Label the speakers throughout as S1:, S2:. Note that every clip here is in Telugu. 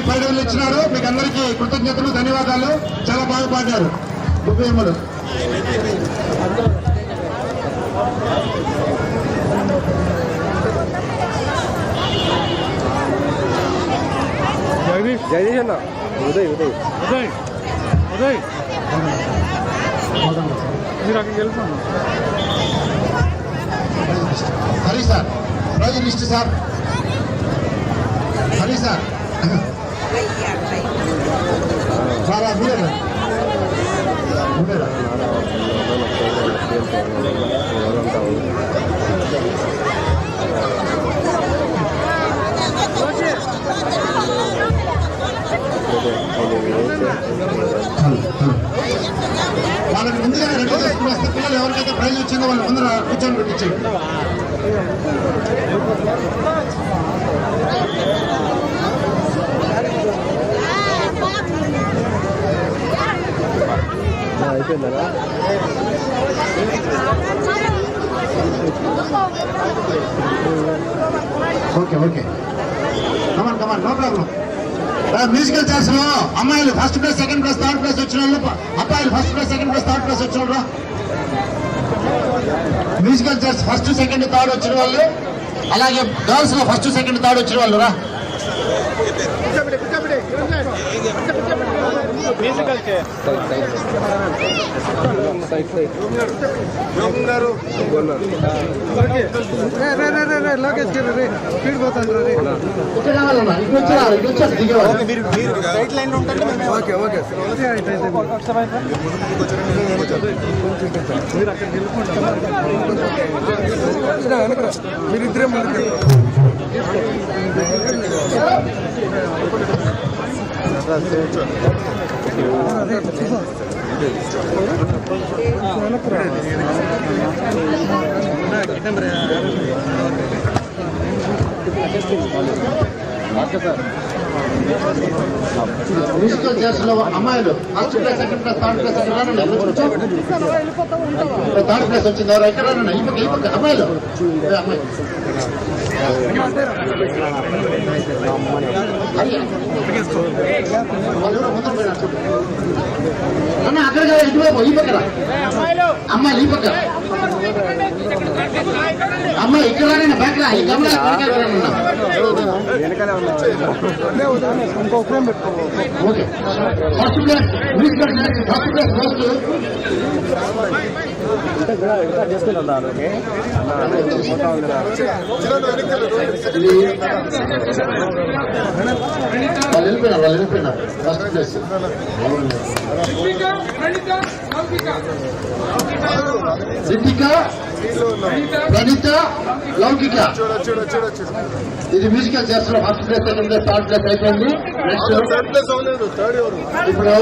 S1: 10,000 ఇచ్చినారు. మీకు అందరికీ కృతజ్ఞతలు, ధన్యవాదాలు. చాలా బాగా పాడారు. ఉపయోగములు
S2: జగదీష్ అన్న ఉదయ్ ఉదయ్ ఉదయ్ ఉదయ్ మీరు అక్కడికి వెళ్తాను.
S1: Hari sir, prize list sir. Hari sir మీరేనా? వాళ్ళకి ముందుగా రెడీ చేసుకుని వస్తే పిల్లలు ఎవరికైతే ప్రైజ్ వచ్చిందో వాళ్ళ ముందర కూర్చొని పెట్టించండి.
S2: అయిపోయిందా?
S1: ఓకే ఓకే, కమాన్ కమాన్, నో ప్రాబ్లం. మ్యూజికల్ చైర్స్ లో అమ్మాయిలు first place, second place, third place వచ్చిన వాళ్ళు, అబ్బాయిలు first place, second place, third place వచ్చిన వాళ్ళు. Musical chairs first, second, third వచ్చిన వాళ్ళు, అలాగే గర్ల్స్ లో ఫస్ట్, సెకండ్, థర్డ్ వచ్చిన వాళ్ళు రా.
S2: మ్యూజికల్ చైర్ లోకేష్ స్పీడ్ పోతాను. రైట్ లైన్ ఉంటుంది. ఓకే ఓకే మీరు అక్కడికి వెళ్ళిపోండి. మీరిద్దరే ముందుకు
S1: మ్యూజికల్ చైర్స్ లో అమ్మాయిలు first place, second place, third place, third place వచ్చింది. ఎవరు ఎక్కడ ఈ పక్క, ఈ పక్క అమ్మాయిలు, అమ్మాయి అన్న అక్కడ ఇటువైపు, ఈ పక్కన అమ్మాయిలు, ఈ పక్క అమ్మాయి ఇక్కడ బ్యాక్ రా. ఈ గమలా okay. First place musical chairs, first place first. వాళ్ళు వెళ్ళిపోయినారు ఫస్ట్ ప్లేస్. రితిక, ప్రణీత, లౌకిక. ఇది మ్యూజికల్ చైర్స్ లో first place, second place, third place అయిపోయింది. నెక్స్ట్ ఇప్పుడు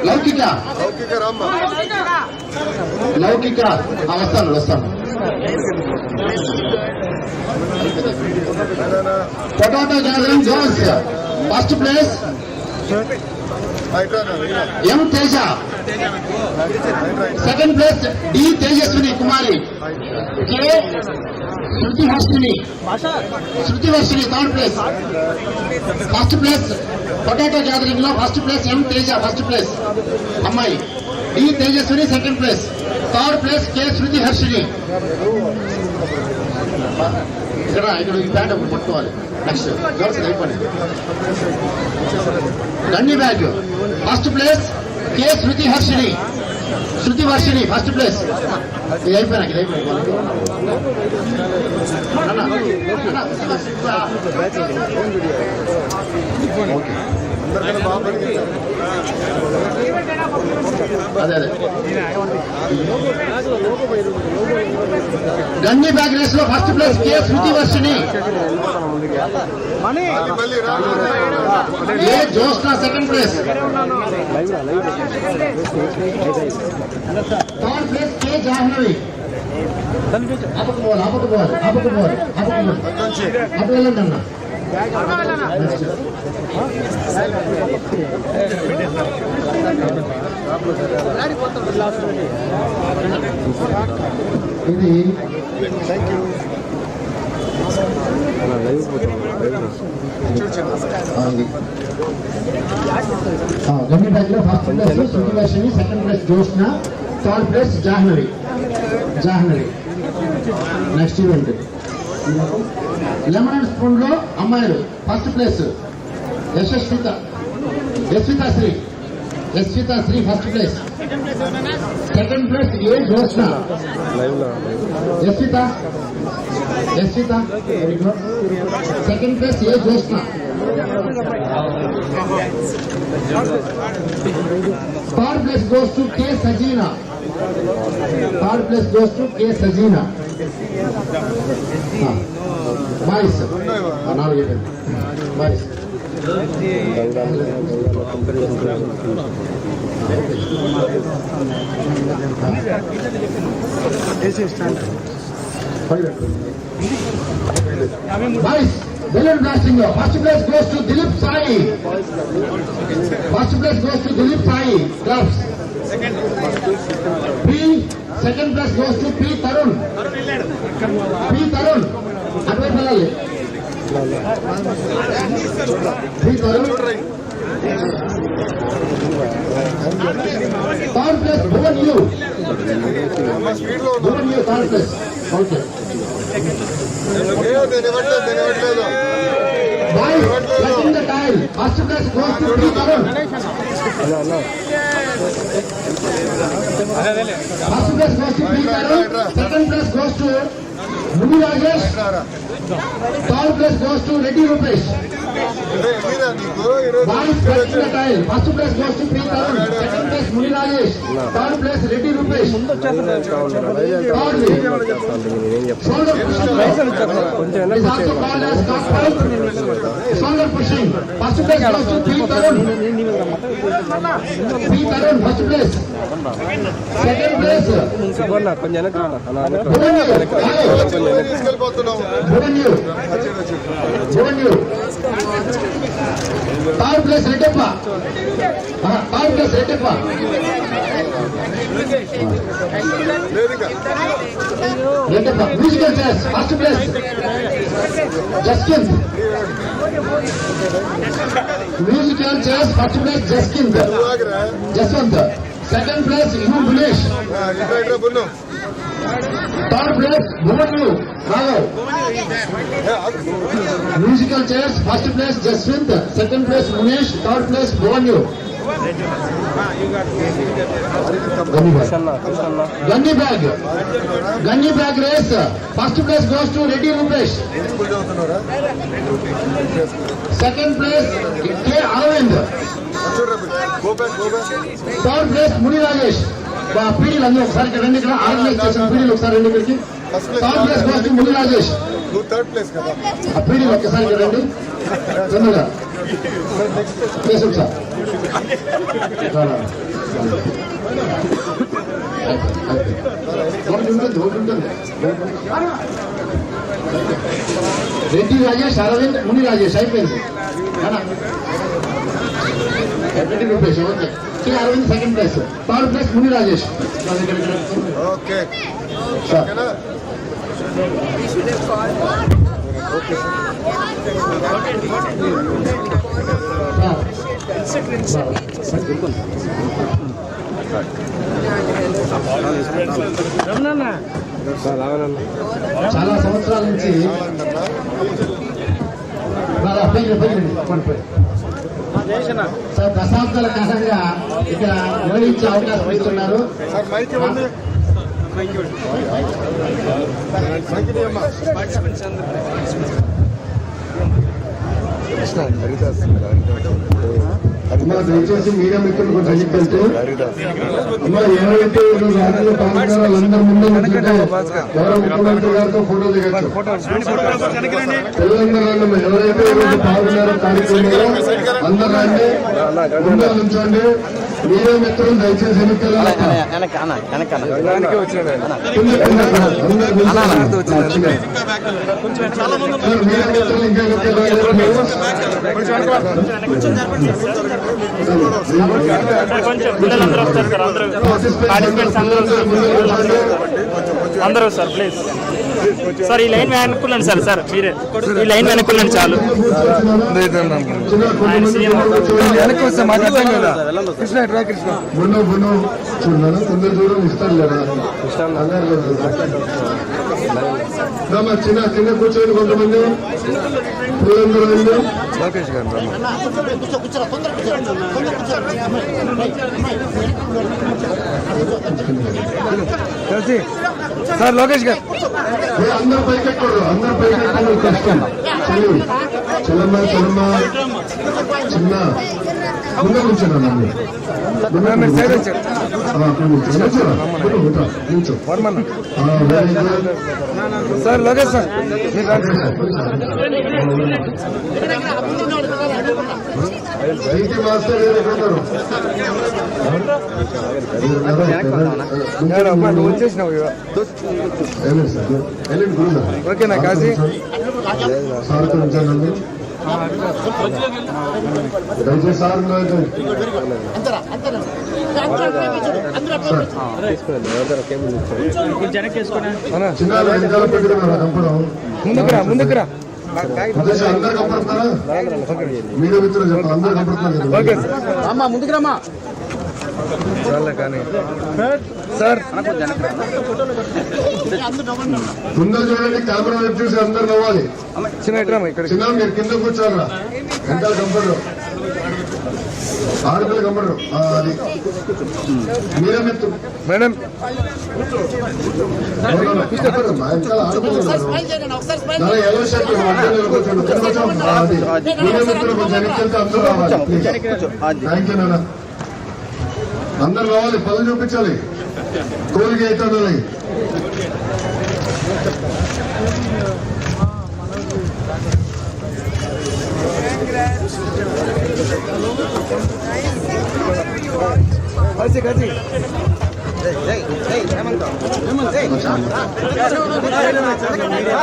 S1: లౌకిక, లౌకిక వస్తాను వస్తాను. Potato gathering girls first place M Teja, second place D Tejaswini Kumari, K Shruti Varshini, third place. First place potato gathering లో first place M Teja, first place అమ్మాయి. D Tejaswini second place, third place K Shruti Harshini. ఇక్కడ ఈ బ్యాగ్ ఒకటి పట్టుకోవాలి. నెక్స్ట్ గర్ల్స్ అయిపోయింది. Gunny bag first place K Shruti Harshini, first place. ఇది అయిపోయినా అదే అదే. గన్ని బ్యాగ్ రేస్ లో first place K Shruti Varshini, A Joshna second place, third place K Jahnavi. వెళ్ళండి అన్న. ఇది
S2: లైవ్ పోతాం
S1: గన్ని బ్యాగ్ లో first place Shrutivarshini, second place Jyotsna, third place Jahnavi. Next event lemon and spoon లో అమ్మాయిలు first place యశస్విత Shri first place. Second place A Jyotsna.
S2: Live లో
S1: Yashwitha very good. Second place A Jyotsna. Third place goes to K Sajeena. Boys 4 boys. Boys balloon blasting లో first place goes to Dilip Sai clubs. Second place goes to P Tarun. అటువైపు వెళ్ళాలి. P Tarun. Third place Bhuvan U third place. Okay boys letting the tile first place goes to P Tarun. First place goes to P Tarun. Second place goes to Muni Rajesh. Third place goes to Reddy Rupesh. Boys letting the tile first place goes to P Tarun. Second place Muni Rajesh. Third place Reddy Rupesh. Shoulder pushing first place goes to P Tarun. First place. Second place
S2: కొంచెం
S1: third place Reddappa. Musical chairs first place జస్కింద్. Jaswanth. Second place U Bulesh. Third place Bhuvan U Raghav. Musical chairs first place Jaswanth, second place Munesh, third place Bhuvan you. Gunny bag race first place goes to Reddy Rupesh. Second place K Aravind. Third place Muni Rajesh. పీడీలు అందరూ ఒకసారి ఇక్కడ రండి. ఇక్కడ ఆర్గనైజ్ చేసిన పీడీలు ఒకసారి రండి ఇక్కడికి. Third place goes to Muni Rajesh. ఆ పీడీలు ఒక్కసారి ఇక్కడ రండి తొందరగా కేశవ్ సార్. రెడ్డి రాజేష్, అరవింద్, ముని రాజేష్ అయిపోయింది. Reddy Rupesh okay. Aravind second place, third place Muni Rajesh.
S3: Okay
S1: sir చాలా సంవత్సరాల నుంచి సార్ దశాబ్దాల కారణంగా ఇక్కడ నిర్వహించే అవకాశం ఇస్తున్నారు. దయచేసి మీడియా మిత్రులు కొంచెం చెప్పేస్తే ఎవరైతే రాజకీయ పాల్గొన్నారో వాళ్ళందరి ముందు గౌరవ ముఖ్యమంత్రి గారితో ఫోటో దిగచ్చు. తెలంగాణలో ఎవరైతే ఈరోజు పాల్గొన్నారో కార్యక్రమంలో అందరూ రండి, ముందర నుంచోండి. మీడియా మిత్రులు దయచేసి ఎన్నికల్లో మీడియా మిత్రులు ఇంకా
S4: అందరూ సార్ ప్లీజ్ సార్ ఈ లైన్ వెనక్కున్నాను సార్ మీరే ఈ లైన్ వెనక్కున్నాను చాలు.
S2: వెనక్కి వస్తే మాకు అర్థం కదా. కృష్ణ ఎట్రా కృష్ణ
S1: చూడాలి కొందరు దూరం ఇస్తారు లేదా చిన్న చిన్న కూర్చొని కొంతమంది
S2: లోకేష్ గారు కలిసి సార్ లోకేష్ గారు
S1: అందరు పైకెక్కడు అందరు పైకెక్కడు కష్టం చెల్లమ్మ చెల్లమ్మ చిన్న ముందు కూర్చున్నా
S2: సైడ్ వచ్చారు సార్ లోకేష్ సార్ నువ్వు వచ్చేసినావు ఓకేనా కాశీ
S1: దయచేసి సార్ చిన్న వెనకాల పెట్టుకున్నా కంపడం
S2: ముందుకురా
S1: అందరు కంపడుతున్నారా మీడియా మిత్రులు చెప్పాలి అందరు కంపడుతున్నారు
S2: అమ్మా ముందుకు రమ్మా చాలా కానీ సార్
S1: ముందర చూడండి కెమెరా వైపు చూసి అందరు నవ్వాలి
S2: చిన్న ఇట్రామా ఇక్కడ
S1: చిన్న మీరు కింద కూర్చోరా వెనకాల కంపడరు ఆడపిల్ల కంపడరు అది మీరే మిత్రులు
S2: మేడం
S1: వెనకాల ఆడపిల్ల ఎల్లో షర్ట్ మీరే మిత్రులు కొంచెం వెనక్కి అందరూ రావాలి థ్యాంక్ యూ నాన్న అందరు రావాలి పనులు చూపించాలి కోరిక అవుతుంది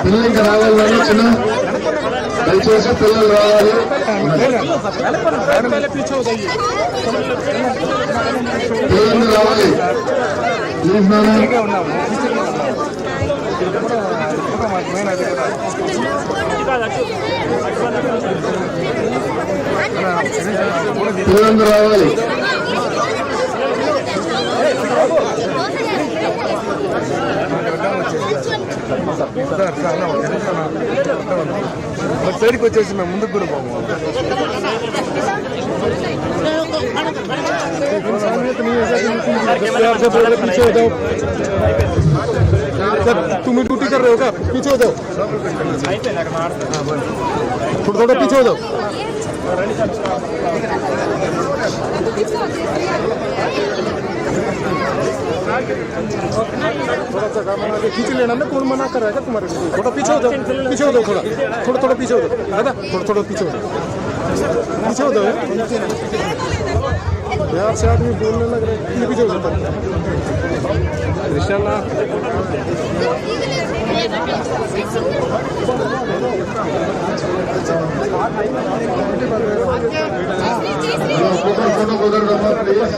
S1: పిల్లలు ఇంకా రావాలి చిన్న దయచేసి పిల్లలు రావాలి పిల్లలు రావాలి ప్లీజ్ నాన్న పిల్లలు రావాలి
S2: సైడ్కి వచ్చేసి మేము ముందుకు కూడా పోము
S3: तुम ड्यूटी कर रहे हो क्या? पीछे हो जाओ, थोड़ा पीछे हो जाओ. थोड़ा सा काम आगे खींच लेना ना, कौन मना कर रहा है तुम्हारे को? थोड़ा पीछे हो जाओ, पीछे हो जाओ, थोड़ा पीछे हो जाओ दादा, थोड़ा पीछे हो जाओ, पीछे हो जाओ यार से आदमी बोलने लग रहे हैं, पीछे हो जाता है इंशाल्लाह.
S1: फोटो कुदर प्लीज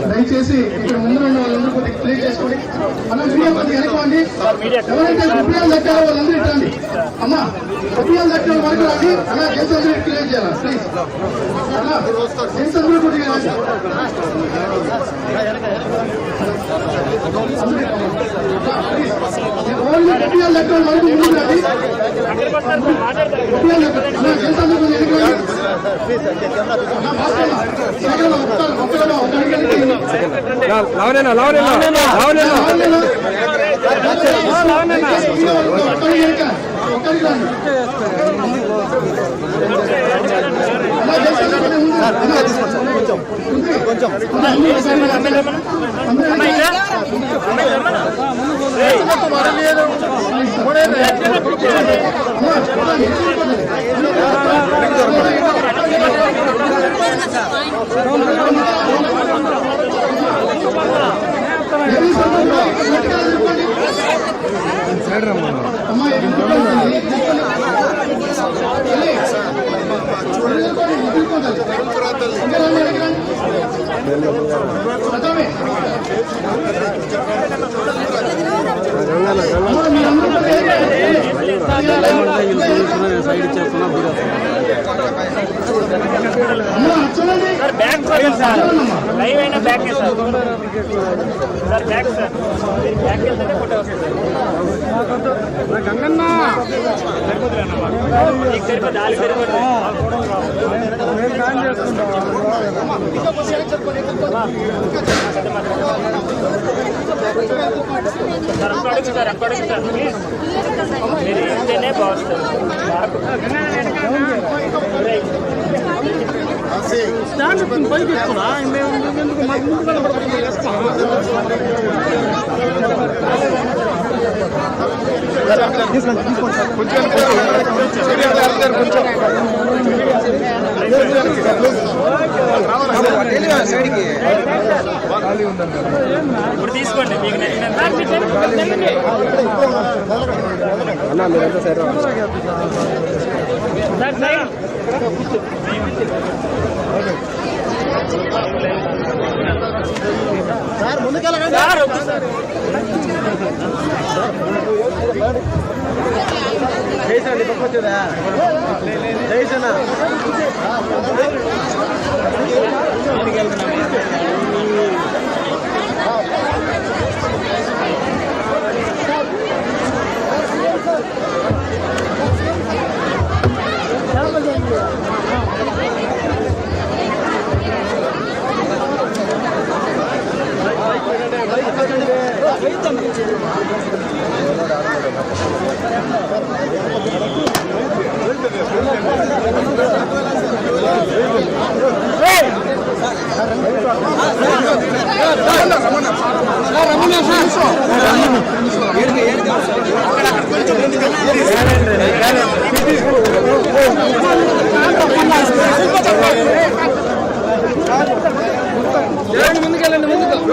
S1: దయచేసి ఇక్కడ ముందు ఉన్న వాళ్ళందరూ కొద్దిగా ప్లే చేసుకోండి అన్న వీడియో కొద్దిగా వెనక్కోండి ఎవరైతే రూపాయలు దక్కారో వాళ్ళందరూ ఇట్టండి అమ్మా రూపాయలు దక్కిన వరకు రండి అన్న జెంట్స్ అందరూ క్లియర్ చేయాలి ప్లీజ్ అన్న జెంట్స్ అందరూ కొద్దిగా రండి ఓన్లీ రూపాయలు దక్కిన వరకు ముందు రండి రూపాయలు అన్న జెంట్స్ అందరూ కొద్దిగా లేడీస్ అందరూ ఇక్కడ నిలబడి. అమ్మా, నిలబడి.
S2: సైడ్ ఇచ్చేస్తున్నా
S4: సార్ బ్యాక్ సార్ లైవ్ అయినా back sir sir back sir back వెళ్తే ఫోటో వస్తుంది
S3: గంగన్న
S4: నీకు సరిపోతుంది ఆలు సరిపోతుంది సార్ అక్కడికి సార్ ప్లీజ్ మీరు ఇస్తేనే బాగుంటుంది
S3: స్టాండ్ పైకి ఎక్కువ ఎందుకు మాకు ముందు
S4: ఇప్పుడు తీసుకోండి మీకు
S2: అన్నా మీరంతా సైడ్
S4: సార్ సైడ్
S3: సార్ ముందుకెళ్ళండి
S4: సార్
S3: జైసండి పక్క వచ్చేదా జైసన్నా
S2: రమణ